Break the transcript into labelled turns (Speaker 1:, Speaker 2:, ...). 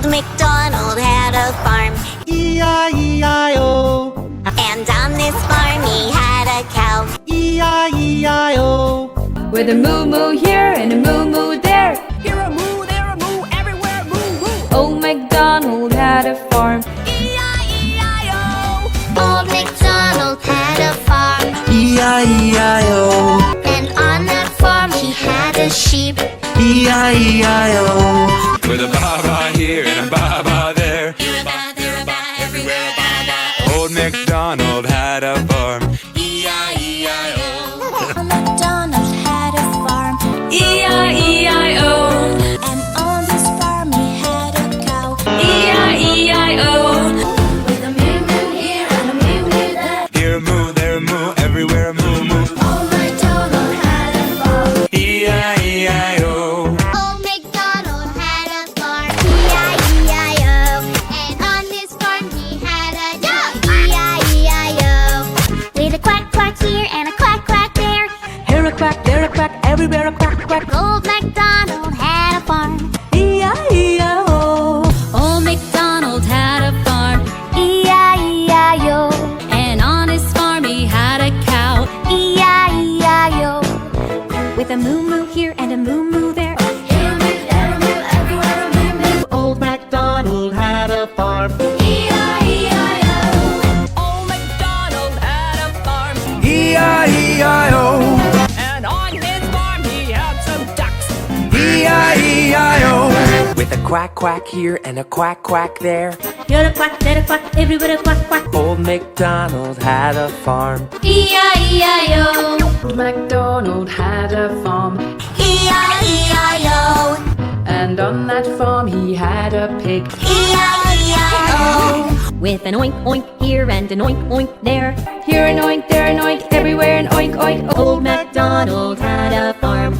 Speaker 1: Old MacDonald had a farm,
Speaker 2: E-I-E-I-O,
Speaker 1: and on this farm he had a cow.
Speaker 2: E-I-E-I-O.
Speaker 3: With a moo-moo here and a moo-moo there.
Speaker 4: Here a moo, there a moo, everywhere moo moo.
Speaker 3: Old MacDonald had a farm.
Speaker 4: E-I-E-I-O.
Speaker 1: Old MacDonald had a farm,
Speaker 2: E-I-E-I-O,
Speaker 1: and on that farm he had a sheep.
Speaker 2: E-I-E-I-O.
Speaker 5: With a ba-ba here and a ba-ba there.
Speaker 1: Here a ba, there a ba, everywhere a ba ba.
Speaker 5: Old MacDonald had a farm.
Speaker 1: E-I-E-I-O. Old MacDonald had a farm,
Speaker 3: E-I-E-I-O.
Speaker 1: and on this farm he had a cow.
Speaker 3: E-I-E-I-O.
Speaker 1: With a moo-moo here and a moo-moo there.
Speaker 5: Here a moo, there a moo, everywhere a moo moo.
Speaker 1: Old MacDonald had a farm.
Speaker 5: E-I-E-I-O.
Speaker 1: Old MacDonald had a farm, E-I-E-I-O, and on this farm he had a dog, E-I-E-I-O. With a quack quack here and a quack quack there.
Speaker 4: Here a quack, there a quack, everywhere a quack quack.
Speaker 1: Old MacDonald had a farm,
Speaker 4: E-I-E-I-O.
Speaker 3: Old MacDonald had a farm.
Speaker 1: E-I-E-I-O,
Speaker 3: And on his farm he had a cow.
Speaker 1: E-I-E-I-O.
Speaker 3: With a moo-moo here and a moo-moo there.
Speaker 1: Here a moo, there a moo, everywhere a moo moo.
Speaker 2: Old MacDonald had a farm.
Speaker 1: E-I-E-I-O.
Speaker 4: Old MacDonald had a farm,
Speaker 2: E-I-E-I-O,
Speaker 4: and on his farm he had some ducks.
Speaker 2: E-I-E-I-O.
Speaker 6: With a quack quack here and a quack quack there.
Speaker 3: Here a quack, there a quack, everywhere a quack quack.
Speaker 6: Old MacDonald had a farm.
Speaker 1: E-I-E-I-O.
Speaker 3: Old MacDonald had a farm.
Speaker 1: E-I-E-I-O.
Speaker 3: And on that farm he had a pig.
Speaker 1: E-I-E-I-O.
Speaker 3: With an oink oink here and an oink oink there. Here an oink, there an oink, everywhere an oink oink. Old MacDonald had a farm.